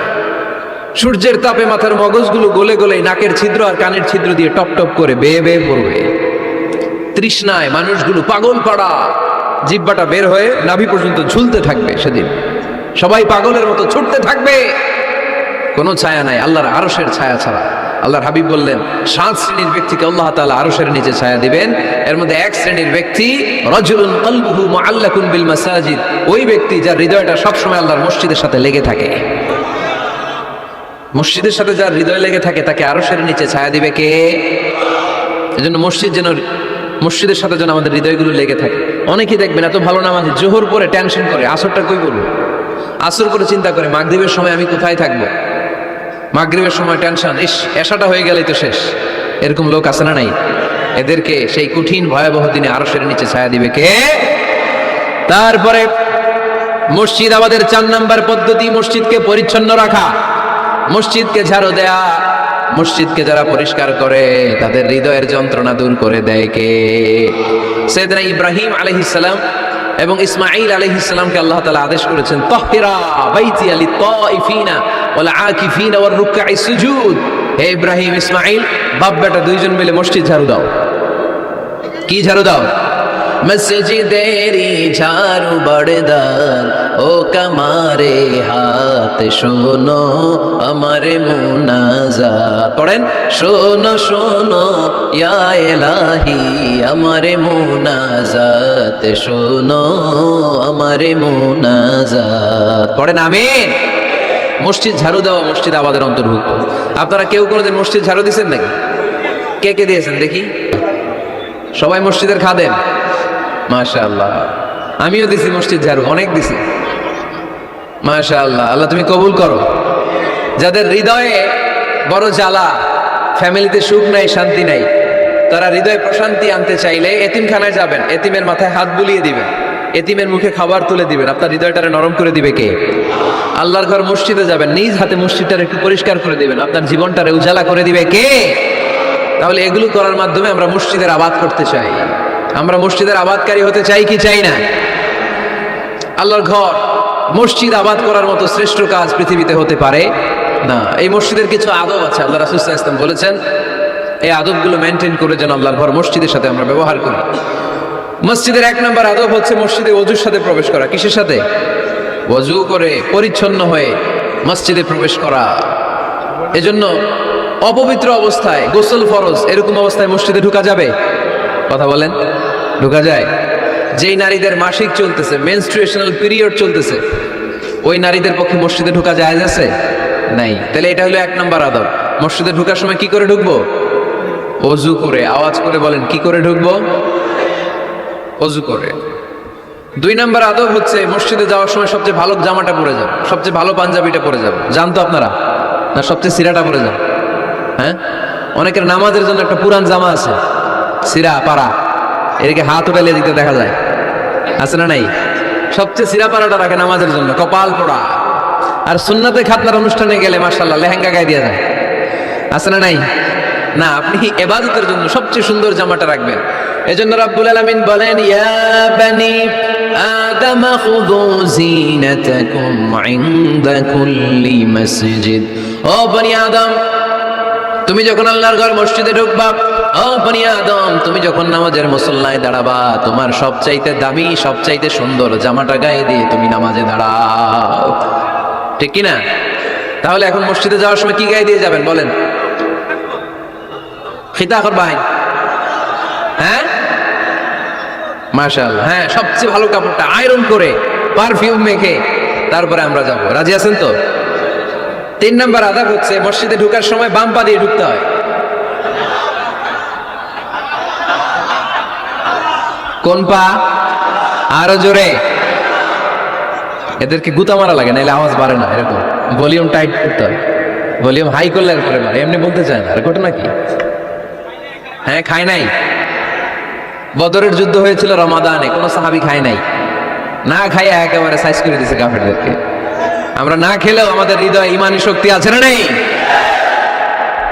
সূর্যের তাপে মাথার মগজগুলো গলে গলে নাকের ছিদ্র আর কানের ছিদ্র দিয়ে টপ টপ করে বেয়ে বেয়ে পড়বে। তৃষ্ণায় মানুষগুলো পাগল পাড়া, জিহ্বাটা বের হয়ে নাভি পর্যন্ত ঝুলতে থাকবে। সেদিন সবাই পাগলের মতো ছুটতে থাকবে, কোনো ছায়া নাই আল্লাহর আরশের ছায়া ছাড়া। আল্লাহর হাবিব বললেন, 7 শ্রেণীর ব্যক্তিকে আল্লাহ তাআলা আরশের নিচে ছায়া দিবেন। এর মধ্যে 1 শ্রেণীর ব্যক্তি রাজুলুন কলবুহু মুআল্লাকুন বিল মাসাজিদ, ওই ব্যক্তি যার হৃদয়টা সবসময় আল্লাহর মসজিদের সাথে লেগে থাকে। মসজিদের সাথে যার হৃদয় লেগে থাকে তাকে আরশের নিচে ছায়া দিবে কে? এজন্য মসজিদের সাথে যেন আমাদের হৃদয়গুলো লেগে থাকে। অনেকেই দেখবেন এত ভালো নামাজ, জোহর পরে টেনশন করে আসরটা কই করবো, আসর করে চিন্তা করে মাগরিবের সময় আমি কোথায় থাকবো, মাগরিবের সময় টেনশন, ইস এশাটা হয়ে গেলেই তো শেষ। এরকম লোক আছে না নাই? এদেরকে সেই কঠিন ভয়াবহ দিনে আরশের নিচে ছায়া দিবে কে? তারপরে মসজিদ আমাদের 4 নম্বর পদ্ধতি, মসজিদকে পরিচ্ছন্ন রাখা, মসজিদকে ঝাড়ু দেয়া। মসজিদকে যারা পরিষ্কার করে তাদের হৃদয়ের যন্ত্রণা দূর করে দেয় কে? সাইয়েদনা ইব্রাহিম আলাইহিস সালাম এবং ইসমাঈল আলাইহিস সালামকে আল্লাহ তাআলা আদেশ করেছেন, তাহহিরা বাইতিয়া লিত-তাইফিনা ওয়াল আকিফিনা ওয়ার রুকআই সুজুদ। হে ইব্রাহিম ইসমাঈল, বাপ বেটা দুইজন মিলে মসজিদ ঝাড়ু দাও। কি ঝাড়ু দাও? মসজিদেরি ঝাড়ু বড়দার, ও কামারে হাত শোনো আমারে মুনাজাত। পড়েন, শোনো শোনো ইয়া ইলাহি আমারে মুনাজাত, শোনো আমারে মুনাজাত। পড়েন আমিন। মসজিদ ঝাড়ু দেওয়া মসজিদ আবাদের অন্তর্ভুক্ত। আপনারা কেউ কোনোদিন মসজিদ ঝাড়ু দিয়েছেন নাকি? কে কে দিয়েছেন দেখি? সবাই মসজিদের খাদেম? মাশাআল্লাহ, আমিও দিছি মসজিদ ঝাড়ু, অনেক দিছি। মাশাআল্লাহ, আল্লাহ তুমি কবুল করো। যাদের হৃদয়ে বড় জ্বালা, ফ্যামিলিতে সুখ নাই, শান্তি নাই, তারা হৃদয়ে প্রশান্তি আনতে চাইলে এতিমখানায় যাবেন, এতিমের মাথায় হাত বুলিয়ে দিবেন, এতিমের মুখে খাবার তুলে দিবেন, আপনার হৃদয়টারে নরম করে দিবে কে? আল্লাহর ঘর মসজিদে যাবেন, নিজ হাতে মসজিদটারে একটু পরিষ্কার করে দিবেন, আপনার জীবনটারে উজালা করে দিবে কে? তাহলে এগুলো করার মাধ্যমে আমরা মসজিদের আবাদ করতে চাই। আমরা মসজিদের আবাদকারী হতে চাই কি চাই না? আল্লাহর ঘর মসজিদ আবাদ করার মতো শ্রেষ্ঠ কাজ পৃথিবীতে হতে পারে না। এই মসজিদের কিছু আদব আছে, আল্লাহ রাসূল সাল্লাল্লাহু আলাইহি ওয়াসাল্লাম বলেছেন, এই আদবগুলো মেনটেন করে যেন আল্লাহর ঘর মসজিদের সাথে আমরা ব্যবহার করি। মসজিদের 1 নম্বর আদব হচ্ছে মসজিদে ওযুর সাথে প্রবেশ করা। কিসের সাথে? ওযু করে পরিচ্ছন্ন হয়ে মসজিদে প্রবেশ করা। এজন্য অপবিত্র অবস্থায় গোসল ফরজ, এরকম অবস্থায় মসজিদে ঢোকা যাবে? কথা বলেন, ঢোকা যায়? যেই নারীদের মাসিক চলতেছে, মেনস্ট্রুয়েশনাল পিরিয়ড চলতেছে, ওই নারীদের পক্ষে মসজিদে ঢোকা জায়েজ আছে? নাই। তাহলে এটা হলো 1 নম্বর আদব। মসজিদে ঢোকার সময় কি করে ঢুকবো? ওযু করে। আওয়াজ করে বলেন, কি করে ঢুকবো? ওযু করে। 2 নম্বর আদব হচ্ছে মসজিদে যাওয়ার সময় সবচেয়ে ভালো জামাটা পরে যাবে, সবচেয়ে ভালো পাঞ্জাবিটা পরে যাবে। জানতো আপনারা? না সবচেয়ে সিরাটা পরে যাবে? হ্যাঁ, অনেকের নামাজের জন্য একটা পুরান জামা আছে, সিরা পাড়া, এদিকে হাত উঠালে দিতে দেখা যায়, আছে না নাই? সবচেয়ে সিরাপাড়াটা রাখে নামাজের জন্য, কপাল পোড়া। আর সুন্নাতে খাতনার অনুষ্ঠানে গেলে মাশাআল্লাহ লেহেঙ্গা গায়ে দিয়ে যায়, আছে না নাই? না, আপনি ইবাদতের জন্য সবচেয়ে সুন্দর জামাটা রাখবেন। এজন্য রাব্বুল আলামিন বলেন, ইয়া বানি আদম খুযু যিনাতাকুম ইনদা কুল্লি মসজিদ। ও বনি আদম, তুমি যখন আল্লাহর ঘর মসজিদে ঢুকবা, ও বনি আদম, তুমি যখন নামাজের মুসল্লায় দাঁড়াবা, তোমার সবচাইতে দামি, সবচাইতে সুন্দর জামাটা গায়ে দিয়ে তুমি নামাজে দাঁড়াও, ঠিক কি না? তাহলে এখন মসজিদে যাওয়ার সময় কি গায়ে দিয়ে যাবেন বলেন? খিতা করবাই, হ্যাঁ মাশাআল্লাহ, হ্যাঁ সবচেয়ে ভালো কাপড়টা আয়রন করে পারফিউম মেখে তারপরে আমরা যাব। রাজি আছেন তো? 3 নাম্বার আদাব হচ্ছে মসজিদে ঢোকার সময় বাম পা দিয়ে ঢুকতে হয়। কোন পা? আরো জোরে। এদেরকে গুতা মারা লাগে, নাহলে আওয়াজ বাড়ে না, এরকম ভলিউম টাইট করতে হয়। ভলিউম হাই করলে এরপরে মারে, এমনি বলতে চায় না। আর ঘটনা কি? হ্যাঁ, খায় নাই। বদরের যুদ্ধ হয়েছিল রমাদানে, কোন সাহাবী খায় নাই, না খাইয়া একেবারে সাইজ করে দিয়েছে কাফেরদেরকে। আমরা না খেলেও আমাদের হৃদয়ে ইমানি শক্তি আছে না নেই?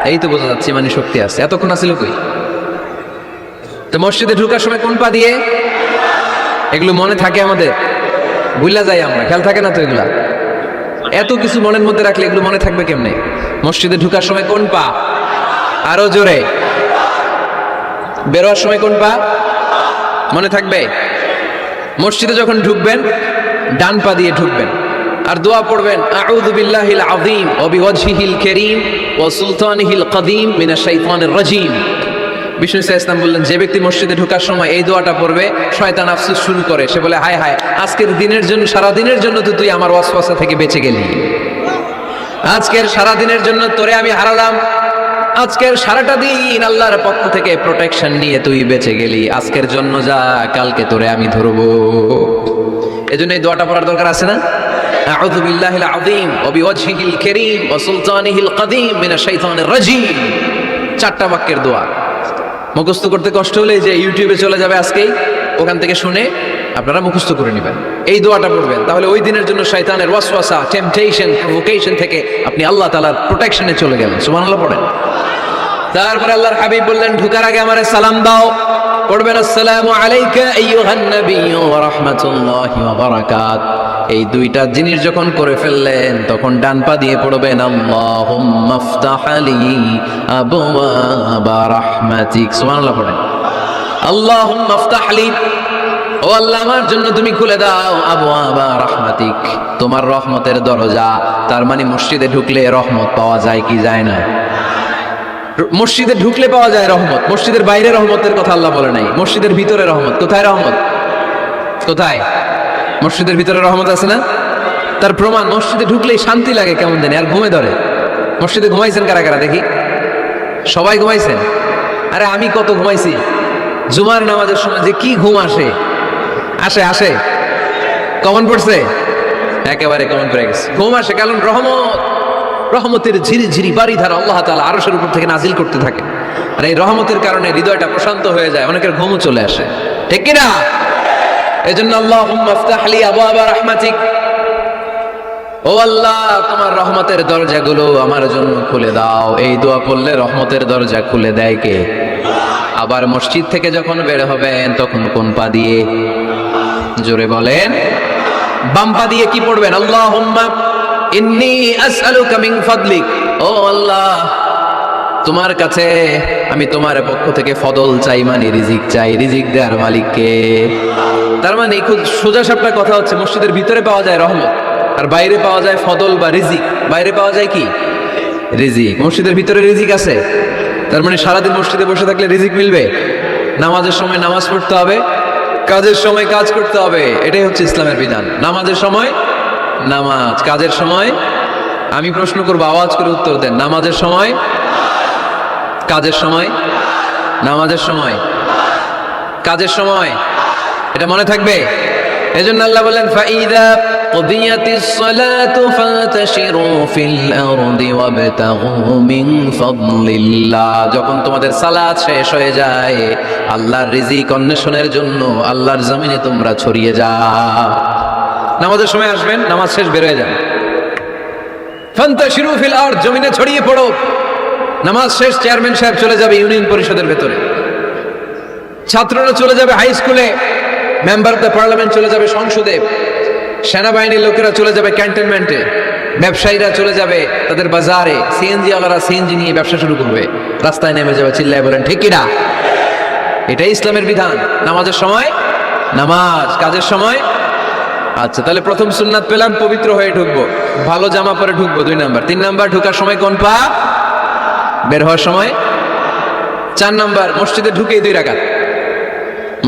এই তো বোঝা যাচ্ছে ইমানি শক্তি আছে। এতক্ষণ আছিল কই? তো মসজিদে ঢোকার সময় কোন পা দিয়ে? এগুলো মনে থাকে আমাদের, ভুলা যাই আমরা, খেয়াল থাকে না তো এগুলা। এত কিছু মনের মধ্যে রাখলে এগুলো মনে থাকবে কেমনে? মসজিদে ঢোকার সময় কোন পা? আরো জোরে। বেরোয়ার সময় কোন পা? মনে থাকবে। মসজিদে যখন ঢুকবেন ডান পা দিয়ে ঢুকবেন, আর দোয়া পড়বেন, আউযু বিল্লাহিল আযীম ওয়া বিওয়াজহিল কারীম ওয়া সুলতানিহিল কদীম মিনাশ শাইতানির রাজীম। বিষ্ণু ইসলাম বললেন, যে ব্যক্তি মসজিদে ঢোকার সময় এই দোয়াটা পড়বে, শয়তান আফসোস শুরু করে, সে বলে, হায় হায়, আজকের দিনের জন্য, সারা দিনের জন্য তো তুই আমার ওয়াসওয়াসা থেকে বেঁচে গেলি, আজকের সারা দিনের জন্য তোরে আমি হারালাম, আজকের সারাটা দিন আল্লাহর পক্ষ থেকে প্রোটেকশন নিয়ে তুই বেঁচে গেলি, আজকের জন্য যা, কালকে তোরে আমি ধরবো। এজন্য এই দোয়াটা পড়ার দরকার আছে না? আউযু বিল্লাহিল আযীম ওয়া বিওয়াজহিল কারীম ওয়া সুলতানিহিল কদীম মিনাশ শাইতানির রাজীম। 4টা বাক্যের দোয়া। মুখস্থ করতে কষ্ট হলে যে ইউটিউবে চলে যাবে আজকেই, ওখান থেকে শুনে আপনারা মুখস্থ করে নেবেন, এই দোয়াটা পড়বেন। তাহলে ওই দিনের জন্য শয়তানের ওয়াসওয়াসা, টেম্পটেশন, প্রভোকেশন থেকে আপনি আল্লাহ তাআলার প্রোটেকশনে চলে গেলেন। সুবহানাল্লাহ পড়েন। তারপরে আল্লাহর হাবিব বললেন, ঢোকার আগে আমারে সালাম দাও। পড়বেন, আসসালামু আলাইকা আইয়ুহান নাবিয়্যু ওয়া রাহমাতুল্লাহি ওয়া বারাকাত। এই 2টা জিনিস যখন করে ফেললেন, তখন ডান পা দিয়ে পড়বেন, আল্লাহুম্মা ইফতাহ লি আবওয়াবা রাহমাতিক। সুবহানাল্লাহ পড়েন। আল্লাহুম্মা ইফতাহ লি, ও আল্লাহ আমার জন্য তুমি খুলে দাও আবওয়াবা রাহমাতিক, তোমার রহমতের দরজা। তার মানে মসজিদে ঢুকলে রহমত পাওয়া যায় কি যায় না? মসজিদে ঢুকলে পাওয়া যায় রহমত, মসজিদের বাইরে রহমতের কথা আল্লাহ বলে নাই। মসজিদের ভিতরে রহমত। কোথায় রহমত? কোথায়? মসজিদের ভিতরে রহমত আছে না? তার প্রমাণ, মসজিদে ঢুকলেই শান্তি লাগে কেমন জানি, আর ঘুমে ধরে। মসজিদে ঘুমাইছেন কারা কারা দেখি? সবাই ঘুমাইছেন? আরে আমি কত ঘুমাইছি। জুমার নামাজের সময় যে কি ঘুম আসে, আসে আসে, কমন পড়ছে, একেবারে কমন পড়ে গেছে, ঘুম আসে। কারণ রহমতের ঝিরি ঝিরি বাড়ি ধারা আল্লাহ তাআলা আরশের উপর থেকে নাজিল করতে থাকে, আর এই রহমতের কারণে হৃদয়টা প্রশান্ত হয়ে যায়, অনেকের ঘুমও চলে আসে, ঠিক কি না? এজন্য আল্লাহুম্মা ইফতাহ লি আবওয়াবা রাহমাতিক, ও আল্লাহ তোমার রহমতের দরজাগুলো আমার জন্য খুলে দাও। এই দোয়া করলে রহমতের দরজা খুলে দেয় কে? আবার মসজিদ থেকে যখন বের হবেন তখন কোন পা দিয়ে? জোরে বলেন। বাম পা দিয়ে কি পড়বেন? আল্লাহুম্মা ইন্নী আসআলুকা মিন ফাদলিক, ও আল্লাহ তোমার কাছে আমি তোমার পক্ষ থেকে ফদল চাই, মানে রিজিক চাই। রিজিক দেওয়ার মালিককে। তার মানে খুব সোজা সাপটা কথা হচ্ছে, মসজিদের ভিতরে পাওয়া যায় রহমত, আর বাইরে পাওয়া যায় ফদল বা রিজিক। বাইরে পাওয়া যায় কি? রিজিক। মসজিদের ভিতরে রিজিক আছে। তার মানে সারাদিন মসজিদে বসে থাকলে রিজিক মিলবে? নামাজের সময় নামাজ পড়তে হবে, কাজের সময় কাজ করতে হবে, এটাই হচ্ছে ইসলামের বিধান। নামাজের সময় নামাজ, কাজের সময়, আমি প্রশ্ন করবো আওয়াজ করে উত্তর দেন, নামাজের সময়, কাজের সময়, নামাজের সময়, কাজের সময়, এটা মনে থাকবে? এজন্য আল্লাহ বলেন ফাইদা কুদিয়াতিস সালাতু ফান্তাশিরু ফিল আরদি ওয়াবতাগু মিন ফাদলিল্লাহ। যখন তোমাদের সালাত শেষ হয়ে যায়, আল্লাহর রিজিক অন্বেষণের জন্য আল্লাহর জমিনে তোমরা ছড়িয়ে যাও। নামাজের সময় আসবেন, নামাজ শেষ বের হয়ে যান, ফান্তাশিরু ফিল আরদ, জমিনে ছড়িয়ে পড়ো। নামাজ শেষ চেয়ারম্যান সাহেব চলে যাবে ইউনিয়ন পরিষদের ভেতরে, ছাত্ররা চলে যাবে হাই স্কুলে, মেম্বার অফ দ্য পার্লামেন্ট চলে যাবে সংসদে, সেনাবাহিনীর লোকেরা চলে যাবে ক্যান্টনমেন্টে, ব্যবসায়ীরা চলে যাবে তাদের বাজারে, সিএনজি ওয়ালারা সিএনজি নিয়ে ব্যবসা শুরু করবে, রাস্তায় নেমে যাবে, চিল্লায় বলেন ঠিক কিনা? এটাই ইসলামের বিধান। নামাজের সময় নামাজ, কাজের সময়। আচ্ছা, তাহলে প্রথম সুন্নাত পেলাম, পবিত্র হয়ে ঢুকবো, ভালো জামা পরে ঢুকবো 2 নাম্বার। 3 নাম্বার, ঢুকার সময় কোন পা, বের হওয়ার সময় 4 নাম্বার, মসজিদে ঢুকেই 2 রাকাত।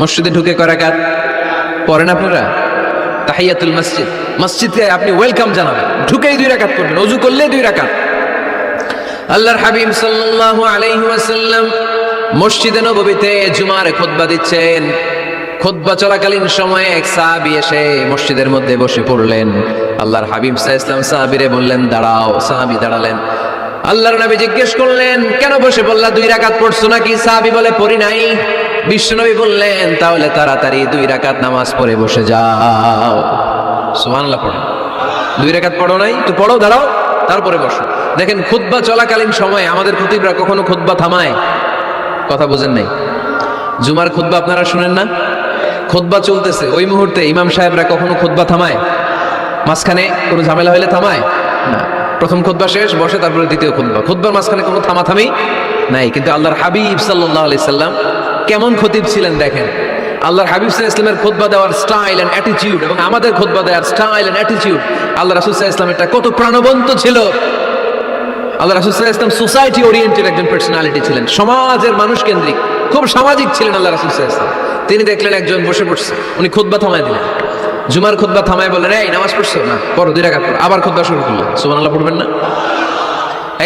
মসজিদে ঢুকে কয় রাকাত পড়েন আপনারা? তাহিয়াতুল মসজিদ, মসজিদে আপনি ওয়েলকাম জানাবেন, ঢুকেই 2 রাকাত পড়বেন, ওযু করলে 2 রাকাত। আল্লাহর হাবিব সাল্লাল্লাহু আলাইহি ওয়াসাল্লাম মসজিদে নববীতে জুমার খুতবা দিচ্ছেন। খুতবা চলাকালীন সময়ে এক সাহাবী এসে মসজিদের মধ্যে বসে পড়লেন। আল্লাহর হাবিব সাল্লাল্লাহু আলাইহি ওয়াসাল্লাম সাহাবীরে বললেন দাঁড়াও। সাহাবী দাঁড়ালেন। আল্লাহর নবী জিজ্ঞেস করলেন কেন বসে পড়লা, 2 রাকাত পড়ছো নাকি? সাহাবী বলে পড়ি নাই। বিশ্বনবী বললেন তাহলে তাড়াতাড়ি 2 রাকাত নামাজ পড়ে বসে যাও। সুবহানাল্লাহ পড়ো। 2 রাকাত পড়ো নাই তো পড়ো, দাঁড়াও, তারপরে বসো। দেখেন খুতবা চলাকালীন সময়ে আমাদের খতিবরা কখনো খুতবা থামায়? কথা বুঝেন নাই? জুমার খুতবা আপনারা শুনেন না? খুতবা চলতেছে, ওই মুহূর্তে ইমাম সাহেবরা কখনো খুতবা থামায়? মাঝখানে কোনো ঝামেলা হলে থামায় না। প্রথম খুতবা শেষ, বসে, তারপরে দ্বিতীয় খুতবা। খুতবার মাঝখানে কোনো থামাথামি নাই। কিন্তু আল্লাহর হাবিব সাল্লাল্লাহু আলাইহি সাল্লাম কেমন খতিব ছিলেন দেখেন। আল্লাহর হাবিব সাল্লাল্লাহু আলাইহি সাল্লামের খুতবা দেওয়ার স্টাইল এন্ড অ্যাটিটিউড এবং আমাদের খুতবা দেওয়ার স্টাইল এন্ড অ্যাটিটিউড, আল্লাহ রাসূল সাল্লাল্লাহু আলাইহি সাল্লামেরটা কত প্রাণবন্ত ছিল। আল্লাহ রাসূল সাল্লাল্লাহু আলাইহি সাল্লাম সোসাইটি ওরিয়েন্টেড একজন পার্সোনালিটি ছিলেন, সমাজের মানুষ কেন্দ্রিক, খুব সামাজিক ছিলেন আল্লাহ রাসূল সাল্লাল্লাহু আলাইহি সাল্লাম। তিনি দেখলেন একজন বসে পড়ছে, উনি খুতবা থামায় দিলেন। জুমার খুতবা থামায় বললেন এই নামাজ পড়ছো না, পড়ো 2 রাকাত পড়ো। আবার খুতবা শুরু করলেন। সুবহানাল্লাহ পড়বেন না?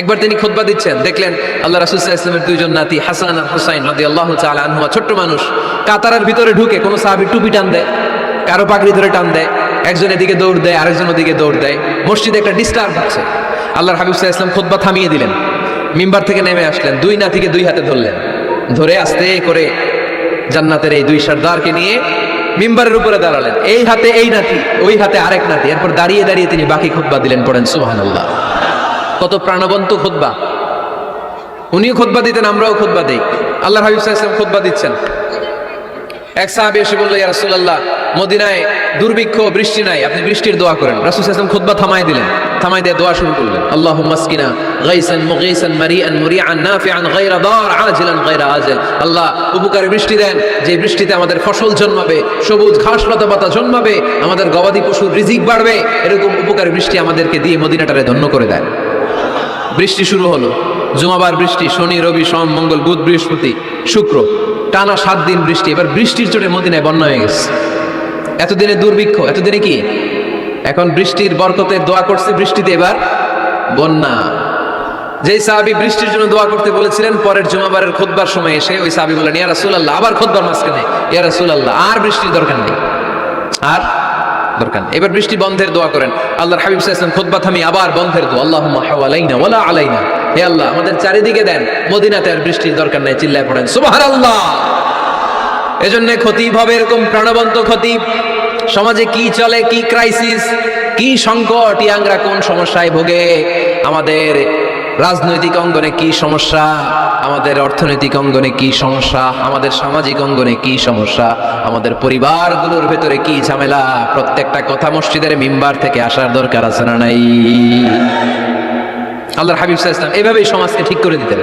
একবার তিনি খুতবা দিচ্ছেন, দেখলেন আল্লাহ রাসূল সাল্লাল্লাহু আলাইহি ওয়াসাল্লামের 2 জন নাতি হাসান আর হুসাইন রাদিয়াল্লাহু তাআলা আনহুমা, ছোট্ট মানুষ, কাতারের ভিতরে ঢুকে কোনো সাহাবী টুপি টান দেয়, কারো পাগড়ি ধরে টান দেয়, একজন এদিকে দৌড় দেয়, আরেকজন ওদিকে দৌড় দেয়। মসজিদে একটা ডিস্টার্ব হচ্ছে। আল্লাহর হাবিব সাল্লাল্লাহু আলাইহি ওয়াসাল্লাম খুতবা থামিয়ে দিলেন, মিম্বার থেকে নেমে আসলেন, 2 নাতিকে 2 হাতে ধরলেন, ধরে আস্তে করে জান্নাতের এই 2 সর্দারকে নিয়ে মিম্বারের উপরে দাঁড়ালেন। এই হাতে এই নাতি, ওই হাতে আরেক নাতি। এরপর দাঁড়িয়ে দাঁড়িয়ে তিনি বাকি খুতবা দিলেন। পড়েন সুবহানাল্লাহ। কত প্রাণবন্ত খুতবা। উনিও খুতবা দিতেন, আমরাও খুতবা দেই। আল্লাহর হাবিব সাল্লাল্লাহু আলাইহি ওয়াসাল্লাম খুতবা দিচ্ছেন, এক সাহাবী এসে বলল ইয়া রাসূলুল্লাহ মদিনায় দুর্ভিক্ষ, বৃষ্টি নাই, আপনি বৃষ্টির দোয়া করেন। রাসূল সাল্লাল্লাহু আলাইহি ওয়াসাল্লাম খুতবা থামায় দিলেন, থামায় দিয়ে দোয়া শুরু করলেন। আল্লাহুম্মা আসকিনা গাইসান মুগীসান মারিআন মুরিআন নাফিআন গায়রা দার আজিলান গায়রা আজিল। আল্লাহ উপকারী বৃষ্টি দেন, যে বৃষ্টিতে আমাদের ফসল জন্মাবে, সবুজ ঘাস লতা পাতা জন্মাবে, আমাদের গবাদি পশুর রিজিক বাড়বে, এরকম উপকারী বৃষ্টি আমাদেরকে দিয়ে মদিনাটারে ধন্য করে দেন। বৃষ্টি শুরু হলো, জুমাবার বৃষ্টি, শনি রবি সোম মঙ্গল বুধ বৃহস্পতি শুক্র, টানা 7 দিন বৃষ্টি। এবার বৃষ্টির চোটে মদিনায় বন্যা হয়ে গেছে। এতদিনে দুর্ভিক্ষ, এতদিনে কি? এখন বৃষ্টির বরকতের দোয়া করছে, বৃষ্টিতে এবার বন্যা। যেই সাহাবী বৃষ্টির জন্য দোয়া করতে বলেছিলেন, পরের জুমাবারের খুতবার সময় এসে ওই সাহাবী বললেন ইয়া রাসূলুল্লাহ, আবার খুতবার মাঝখানে ইয়া রাসূলুল্লাহ আর বৃষ্টির দরকার নেই, আর দরকার নেই, এবার বৃষ্টি বন্ধের দোয়া করেন। আল্লাহর হাবিব সাল্লাল্লাহু আলাইহি ওয়াসাল্লাম খুতবা থামিয়ে আবার বন্ধের দোয়া, আল্লাহুম্মা হাওয়ালাইনা ওয়ালা আলাইনা, হে আল্লাহ আমাদের চারিদিকে দেন, মদিনাতে আর বৃষ্টির দরকার নাই। চিল্লায় পড়েন সুবহানাল্লাহ। এজন্য খতিব হবে এরকম প্রাণবন্ত খতিব। সমাজে কি চলে, কি ক্রাইসিস, কি সংকট, ইয়াংরা কোন সমস্যায় ভোগে, আমাদের রাজনৈতিক অঙ্গনে কি সমস্যা, আমাদের অর্থনৈতিক অঙ্গনে কি সমস্যা, আমাদের সামাজিক অঙ্গনে কি সমস্যা, আমাদের পরিবারগুলোর ভেতরে কি ঝামেলা, প্রত্যেকটা কথা মসজিদের মিম্বার থেকে আসার দরকার আছে না নাই? আল্লাহর হাবিব সাল্লাল্লাহু আলাইহি ওয়াসাল্লাম এভাবেই সমাজকে ঠিক করে দিতেন।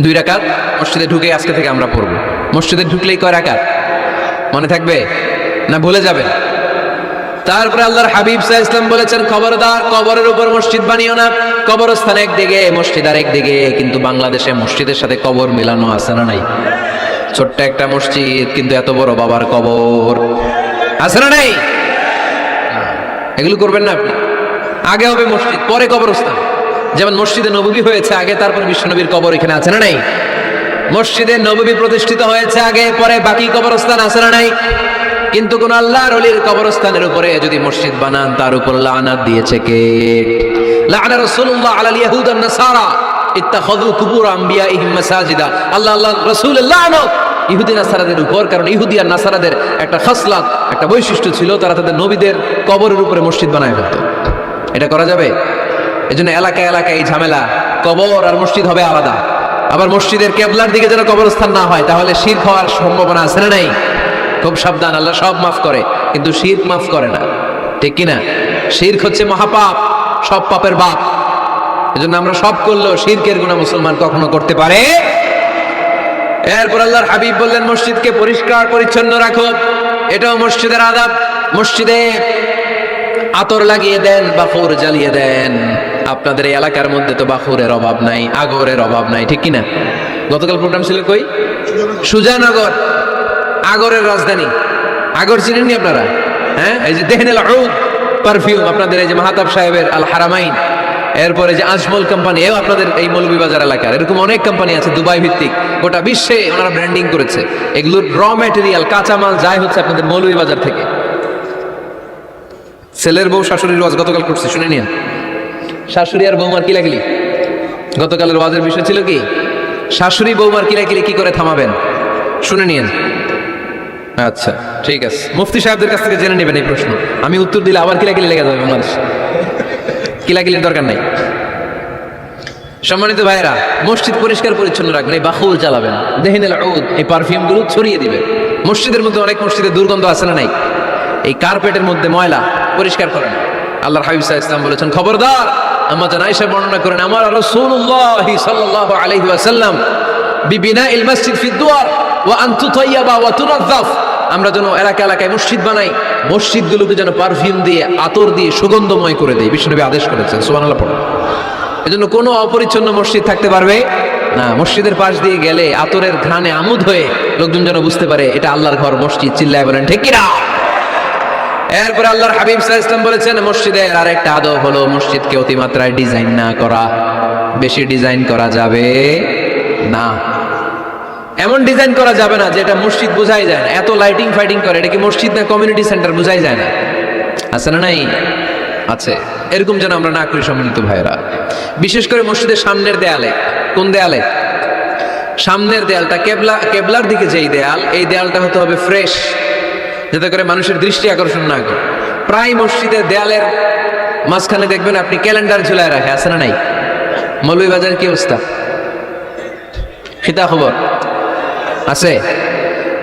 2 রাকাত মসজিদে ঢুকে আজকে থেকে আমরা পড়ব। মসজিদে ঢুকলেই কয় রাকাত মনে থাকবে না ভুলে যাবেন? তারপরে আল্লাহর হাবিব সাল্লাল্লাহু আলাইহি ওয়াসাল্লাম বলেছেন খবরদার কবরের উপর মসজিদ বানিও না। কবরস্থান একদিকে, মসজিদ আর একদিকে। কিন্তু বাংলাদেশে মসজিদের সাথে কবর মিলানো আছে না নাই? ছোট্ট একটা মসজিদ কিন্তু এত বড় বাবার কবর আছে না নাই? এগুলো করবেন না আপনি। আগে হবে মসজিদ, পরে কবরস্থান। যেমন মসজিদে নববী হয়েছে আগে, তারপর বিশ্বনবীর কবর এখানে আছে না নাই? মসজিদে নববী প্রতিষ্ঠিত হয়েছে আগে, পরে বাকি কবরস্থান আছে না নাই? কিন্তু কোন আল্লাহর ওলির কবরস্থানের উপরে যদি মসজিদ বানান তার উপর লানাত দিয়েছে কে? লাআনা রাসূলুল্লাহ আলাল ইয়াহুদ ওয়ান নাসারা ইত্তাখাযু কুবুর আমবিয়াইহিম মাসাজিদা। আল্লাহ রাসূলের লানত ইহুদি নাসারাদের উপর, কারণ ইহুদি আর নাসারাদের একটা খাসলাত, একটা বৈশিষ্ট্য ছিল, তারা তাদের নবীদের কবরের উপরে মসজিদ বানায় ফেলতো। এটা করা যাবে? এজন্য এলাকায় এলাকায় এই ঝামেলা, কবর আর মসজিদ হবে আলাদা। আবার মসজিদের কেবলার দিকে যেন কবরস্থান না হয়, তাহলে শিরক হওয়ার সম্ভাবনা আছে না নাই? খুব সাবধান, আল্লাহ সব মাফ করে কিন্তু শিরক মাফ করে না, ঠিক কিনা? শিরক হচ্ছে মহাপাপ, সব পাপের বাপ। এজন্য আমরা সব করলেও শিরকের গুনাহ মুসলমান কখনো করতে পারে। এরপর আল্লাহর হাবিব বললেন মসজিদকে পরিষ্কার পরিচ্ছন্ন রাখো, এটাও মসজিদের আদাব। মসজিদে আতর লাগিয়ে দেন, বাখুর জ্বালিয়ে দেন। আপনাদের এই এলাকার মধ্যে তো বাখুরের অভাব নাই, আগরের অভাব নাই, ঠিক কিনা? গতকাল প্রোগ্রাম ছিল কই? সুজানগর, আগরের রাজধানী। আগর চিনেননি আপনারা? হ্যাঁ, এই যে দেহনেল উদ পারফিউম, আপনাদের এই যে মাহতাব সাহেবের আল হারামাইন, এরপরে যে আজমল কোম্পানি, এও আপনাদের এই মৌলভীবাজার এলাকার। এরকম অনেক কোম্পানি আছে দুবাই ভিত্তিক, গোটা বিশ্বে ওনারা ব্র্যান্ডিং করেছে। এগুলোর র ম্যাটেরিয়াল, কাঁচামাল যায় হচ্ছে আপনাদের মৌলভীবাজার থেকে। ছেলের বউ শাশুড়ির ওয়াজ গতকাল করছে, শুনে নিন। শাশুড়ি আর বৌমার কিলাকিলি, গতকালের ওয়াজের বিষয় ছিল কি? শাশুড়ি বৌমার কিলাকিলি কি করে থামাবেন, শুনে নিন। আচ্ছা ঠিক আছে, মুফতি সাহেবদের কাছ থেকে জেনে নেবেন এই প্রশ্ন। আমি উত্তর দিলে আবার কিলাকিলি লেগে যাবে মানুষ, কিলাকিলির দরকার নাই। সম্মানিত ভাইরা, মসজিদ পরিষ্কার পরিচ্ছন্ন রাখবেন, এই বাখুল জ্বালাবেন, দেহিনেল উদ, এই পারফিউম গুলো ছড়িয়ে দিবেন। মসজিদের মধ্যে অনেক মসজিদে দুর্গন্ধ আছে না নাই? এই কার্পেটের মধ্যে ময়লা, পরিষ্কার করেন। আল্লাহর হাবিব সাল্লাল্লাহু আলাইহি ওয়াসাল্লাম বলেছেন, খবরদার, আম্মা জান আয়েশা বর্ণনা করেন, আমার রাসূলুল্লাহ সাল্লাল্লাহু আলাইহি ওয়াসাল্লাম বিবিনাইল মসজিদ ফি দুয়ার ওয়া আন তুতাইয়াবা ওয়া তুনাযাফ, আমরা যেন এলাকা এলাকায় মসজিদ বানাই, মসজিদগুলোকে যেন পারফিউম দিয়ে, আতর দিয়ে সুগন্ধময় করে দেই। বিশ্বনবী আদেশ করেছেন, সুবহানাল্লাহ পড়ুন। এজন্য কোনো অপরিচ্ছন্ন মসজিদ থাকতে পারবে না। মসজিদের পাশ দিয়ে গেলে আতরের ঘ্রাণে আমোদ হয়ে লোকজন যেন বুঝতে পারে এটা আল্লাহর ঘর, মসজিদ। চিল্লায় বলেন ঠিক কিনা? এরপরে আল্লাহর হাবিব সাল্লাল্লাহু আলাইহি ওয়াসাল্লাম বলেছেন, মসজিদের আরেকটা আদব হলো মসজিদকে অতিমাত্রায় ডিজাইন না করা। বেশি ডিজাইন করা যাবে না। এমন ডিজাইন করা যাবে না যেটা মসজিদ বোঝাই যায় না। এত লাইটিং ফাইটিং করে, এটা কি মসজিদ না কমিউনিটি সেন্টার বোঝাই যায় না? আছে না নাই? আছে। এরকম যেন আমরা না করি সম্মানিত ভাইরা। বিশেষ করে মসজিদের সামনের দেয়ালে। কোন দেয়ালে? সামনের দেয়ালটা, কেবলার দিকে যেই দেয়াল, এই দেয়ালটা হতে হবে ফ্রেশ, যাতে করে মানুষের দৃষ্টি আকর্ষণ না করে। প্রায় মসজিদের দেয়ালের মাঝখানে দেখবেন আপনি ক্যালেন্ডার ঝুলায় রাখে, আছে না নাই? মৌলভীবাজার কি অবস্থা? খিতা খবর আছে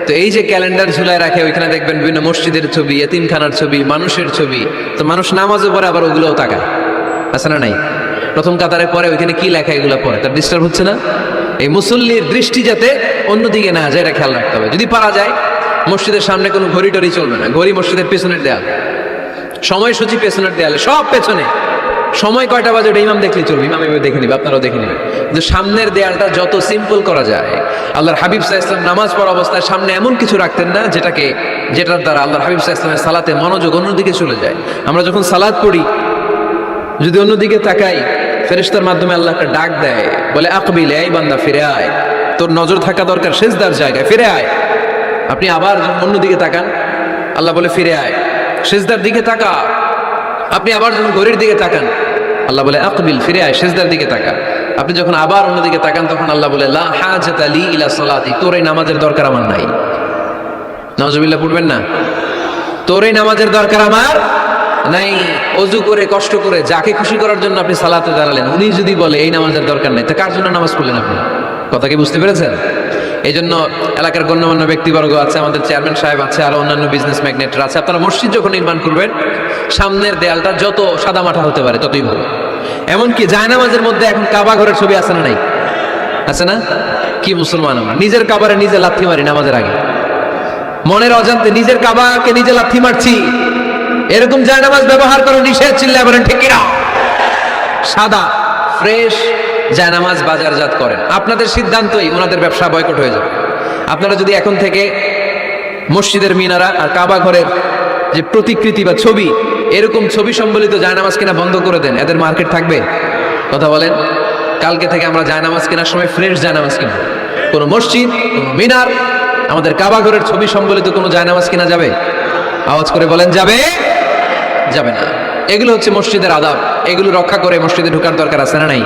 তো? এই যে ক্যালেন্ডার ঝুলায় রাখে, ওইখানে দেখবেন বিভিন্ন মসজিদের ছবি, এতিমখানার ছবি, মানুষের ছবি। তো মানুষ নামাজে পড়ে আবার ওগুলোও তাকায়, আছে না নাই? প্রথম কাতারে পরে ওইখানে কি লেখা, এগুলো পড়ে, তার ডিস্টার্ব হচ্ছে না? এই মুসল্লির দৃষ্টি যাতে অন্যদিকে না যায়, এটা খেয়াল রাখতে হবে। যদি পারা যায়, মসজিদের সামনে কোনো ঘড়ি টড়ি চলবে না। ঘড়ি মসজিদের পেছনের দেয়াল, সময়সূচি পেছনের দেয়ালে, সব পেছনে। সময় কয়টা বাজে ওটা ইমাম দেখলে চলবে, ইমাম এভাবে দেখে নিবে, আপনারাও দেখে নেবেন। কিন্তু সামনের দেয়ালটা যত সিম্পল করা যায়। আল্লাহর হাবিব সাল্লাল্লাহু আলাইহি ওয়াসাল্লাম নামাজ পড়া অবস্থায় সামনে এমন কিছু রাখতেন না যেটার দ্বারা আল্লাহর হাবিব সাল্লাল্লাহু আলাইহি ওয়াসাল্লামের সালাতে মনোযোগ অন্যদিকে চলে যায়। আমরা যখন সালাত পড়ি, যদি অন্যদিকে তাকাই, ফেরেশতার মাধ্যমে আল্লাহ একটা ডাক দেয়, বলে আকবিল, এই বান্দা ফিরে আয়, তোর নজর থাকা দরকার সিজদার জায়গায়, ফিরে আয়। আপনি আবার যখন অন্যদিকে তাকান, আল্লাহ বলে ফিরে আয়, সিজদার দিকে তাকা। আপনি আবার যখন ঘড়ির দিকে তাকান, আল্লাহ বলে আকবিল, ফিরে আয়, সিজদার দিকে তাকা। আপনি যখন আবার অন্যদিকে তাকান, তখন আল্লাহ বলে লা হাজাতা লি ইলা সালাতি, তোর এই নামাজের দরকার আমার নাই। নাউজুবিল্লাহ পড়বেন না? তোর এই নামাজের দরকার আমার নাই। অজু করে কষ্ট করে যাকে খুশি করার জন্য আপনি সালাতে দাঁড়ালেন, উনি যদি বলে এই নামাজের দরকার নাই, তা কার জন্য নামাজ পড়লেন আপনি? কথা কি বুঝতে পেরেছেন? এই জন্য এলাকার গণ্যমান্য ব্যক্তিবর্গ আছে, আমাদের চেয়ারম্যান সাহেব আছে, আরো অন্যান্য বিজনেস ম্যাগনেটরা আছে। আপনারা মসজিদ যখন নির্মাণ করবেন, সামনের দেয়ালটা যত সাদামাটা হতে পারে ততই ভালো। এমনকি জায়নামাজের মধ্যে এখন কাবা ঘরের ছবি আছে না নাই? আছে না? কি মুসলমান আমরা, নিজের কাবারে নিজে লাথি মারি নামাজের আগে, মনের অজান্তে নিজের কাবাকে নিজে লাথি মারছি। এরকম জায়নামাজ ব্যবহার করা নিষেধ, চিল্লায় বলেন ঠিক কিনা? সাদা ফ্রেশ জায়নামাজ বাজারজাত করেন, আপনাদের সিদ্ধান্তই ওনাদের ব্যবসা বয়কট হয়ে যাবে। আপনারা যদি এখন থেকে মসজিদের মিনারা আর কাবা ঘরের যে প্রতিকৃতি বা ছবি, এরকম ছবি সম্বলিত জায়নামাজ কিনা বন্ধ করে দেন, এদের মার্কেট থাকবে? কথা বলেন। কালকে থেকে আমরা জায়নামাজ কেনার সময় ফ্রেশ জায়নামাজ কিনব। কোনো মসজিদ, কোনো মিনার, আমাদের কাবা ঘরের ছবি সম্বলিত কোনো জায়নামাজ কিনা যাবে? আওয়াজ করে বলেন যাবে? যাবে না। এগুলো হচ্ছে মসজিদের আদাব, এগুলো রক্ষা করে মসজিদে ঢোকার দরকার আছে না নাই?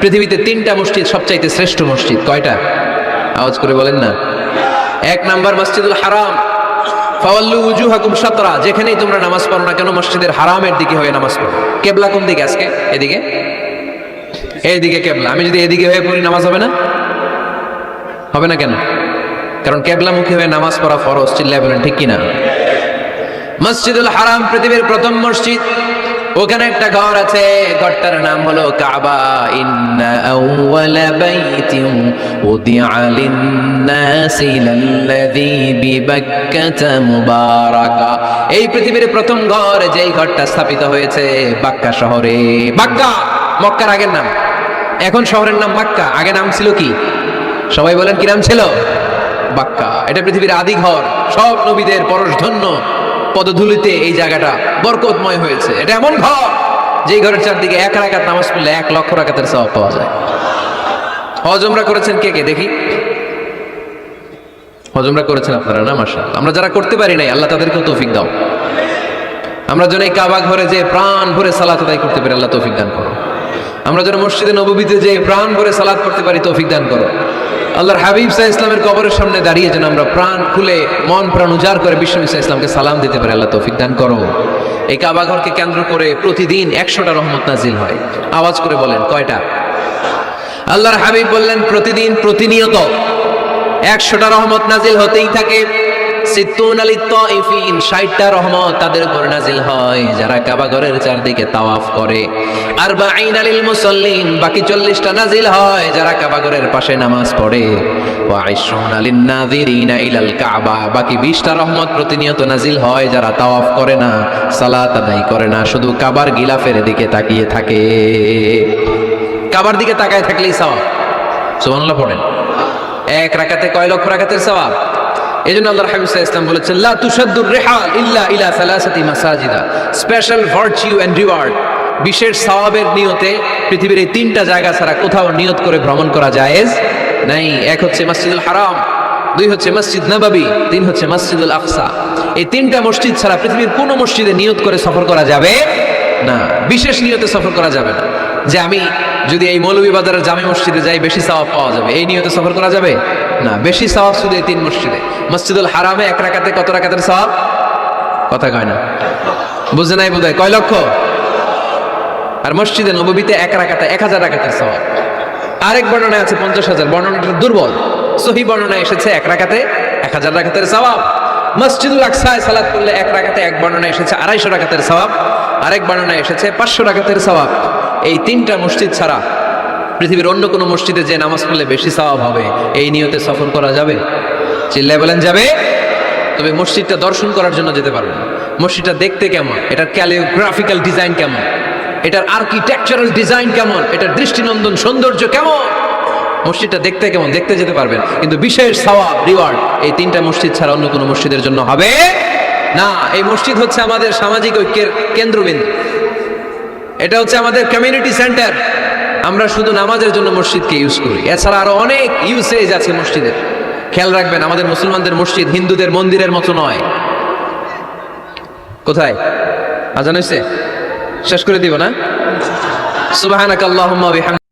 পৃথিবীতে 3টা মসজিদ সবচাইতে শ্রেষ্ঠ মসজিদ, কয়টা? আওয়াজ করে বলেন না। 1 নাম্বার মসজিদুল হারাম, ফাওয়াল্লু উজুহাকুম শাতরা, যেখানেই তোমরা নামাজ পড়ো না কেন মসজিদের হারামের দিকে হয়ে নামাজ পড়ো। কিবলা কোন দিকে আজকে? এদিকে, এইদিকে কিবলা। আমি যদি এদিকে হয়ে পড়ি নামাজ হবে না? হবে না কেন? কারণ কিবলামুখী হয়ে নামাজ পড়া ফরজ। চিল্লায় বলেন ঠিক কিনা? মসজিদুল হারাম পৃথিবীর প্রথম মসজিদ। ওখানে একটা ঘর আছে, ঘরটার নাম হলো কাবা। ইন্না আউওয়ালা বাইতিন উদিআ লিন-নাসি লাল্লাযী বিবাক্কাতা মুবারাকা। এই পৃথিবীর প্রথম ঘর, যেই ঘরটা স্থাপিত হয়েছে বাক্কা শহরে। বাক্কা মক্কার আগের নাম, এখন শহরের নাম বাক্কা। আগে নাম ছিল কি? সবাই বলেন কি নাম ছিল? বাক্কা। এটা পৃথিবীর আদি ঘর, সব নবীদের পরশধন্য পদধূলিতে এই জায়গাটা বরকতময় হয়েছে। এটা এমন ঘর যেই ঘরের চারদিকে 1 রাকাত নামাজ পড়লে 1 লক্ষ রাকাতের সওয়াব পাওয়া যায়। হজ উমরা করেছেন কে কে দেখি? হজ উমরা করেছেন আপনারা না? মাশাআল্লাহ। আমরা যারা করতে পারি নাই, আল্লাহ তাদেরকে তৌফিক দাও। আমরা যেন এই কাবা ঘরে যে প্রাণ ভরে সালাত আদায় করতে পারি, আল্লাহ তৌফিক দান করো। আমরা যেন মসজিদে নববীতে যে প্রাণ ভরে সালাত করতে পারি, তৌফিক দান করো। আল্লাহর হাবিব সাল্লাল্লাহু আলাইহি ইসলামের কবরের সামনে দাঁড়িয়ে যেন আমরা প্রাণ খুলে মন প্রাণ উজাড় করে বিশ্বনবী সাল্লাল্লাহু আলাইহি ইসলামকে সালাম দিতে পারি, আল্লাহ তৌফিক দান করো। এই কাবা ঘরকে কেন্দ্র করে প্রতিদিন 100টা রহমত নাজিল হয়। আওয়াজ করে বলেন কয়টা? আল্লাহর হাবিব বললেন প্রতিদিন, প্রতিনিয়ত 100টা রহমত নাজিল হতেই থাকে। 60টা রহমত তাদের উপর নাজিল হয় যারা কাবা ঘরের চারদিকে তাওয়াফ করে। 40 লিল মুসাল্লিন, বাকি 40টা নাজিল হয় যারা কাবা ঘরের পাশে নামাজ পড়ে। 20 লিন নাযিরিনা ইলাল কাবা, বাকি 20টা রহমত প্রতিনিয়ত নাজিল হয় যারা তাওয়াফ করে না, সালাত আদায় করে না, শুধু কাবার গিলাফের দিকে তাকিয়ে থাকে। কাবার দিকে তাকায় থাকলেই সওয়াব। সুবহানাল্লাহ পড়েন। 1 রাকাতে কয় লক্ষ রাকাতের সওয়াব? এজন্য আল্লাহর হাবিব সাল্লাল্লাহু আলাইহি ওয়াসাল্লাম বলেছেন লা তুশাদ্দুর রিহাল ইল্লা ইলা সালাসাতি মাসাজিদা, স্পেশাল ভার্চু এন্ড রিওয়ার্ড, বিশেষ সওয়াবের নিয়তে পৃথিবীর এই 3টা জায়গা ছাড়া কোথাও নিয়ত করে ভ্রমণ করা জায়েজ নাই। 1 হচ্ছে মসজিদুল হারাম, 2 হচ্ছে মসজিদ নববী, 3 হচ্ছে মসজিদুল আকসা। এই 3টা মসজিদ ছাড়া পৃথিবীর কোনো মসজিদে নিয়ত করে সফর করা যাবে না, বিশেষ নিয়তে সফর করা যাবে না। যে আমি যদি এই মৌলভীবাজারের জামে মসজিদে যাই বেশি সওয়াব পাওয়া যাবে, এই নিয়তে সফর করা যাবে না। বেশি সওয়াব শুধু এই 3 মসজিদে। মসজিদুল হারামে 1 রাকাতে কত রাকাতের সওয়াব? কথা কয় না, বুঝে নাই বোধহয়। কয় লক্ষ? আর মসজিদে নববীতে 1 রাকাতে 1000 রাকাতের সওয়াব। আরেক বর্ণনায় আছে 50,000, বর্ণনাটা দুর্বল। সহিহ বর্ণনায় এসেছে 1 রাকাতে 1000 রাকাতের সওয়াব। মসজিদুল আকসায় সালাত করলে 1 রাকাতে, এক বর্ণনায় এসেছে 250 রাকাতের সওয়াব, আরেক বর্ণনায় এসেছে 500 রাকাতের সওয়াব। এই 3টা মসজিদ ছাড়া পৃথিবীর অন্য কোনো মসজিদে যে নামাজ পড়লে বেশি সওয়াব হবে, এই নিয়তে সফর করা যাবে? চিল্লায় বলেন যাবে। তবে মসজিদটা দর্শন করার জন্য যেতে পারবেন। মসজিদটা দেখতে কেমন, এটার ক্যালিগ্রাফিক্যাল ডিজাইন কেমন, এটার আর্কিটেকচারাল ডিজাইন কেমন, এটার দৃষ্টিনন্দন সৌন্দর্য কেমন, মসজিদটা দেখতে কেমন, দেখতে যেতে পারবেন। কিন্তু বিশেষ সওয়াব রিওয়ার্ড এই 3টা মসজিদ ছাড়া অন্য কোনো মসজিদের জন্য হবে না। এই মসজিদ হচ্ছে আমাদের সামাজিক ঐক্যের কেন্দ্রবিন্দু, এটা হচ্ছে আমাদের কমিউনিটি সেন্টার। আমরা শুধু নামাজের জন্য মসজিদকে ইউজ করি, এছাড়া আরো অনেক ইউসেজ আছে মসজিদের। খেয়াল রাখবেন, আমাদের মুসলমানদের মসজিদ হিন্দুদের মন্দিরের মতো নয়। কোথায় আজান হইছে? শেষ করে দিব না? সুবহানাকাল্লাহুম্মা ওয়া বিহামদিকা।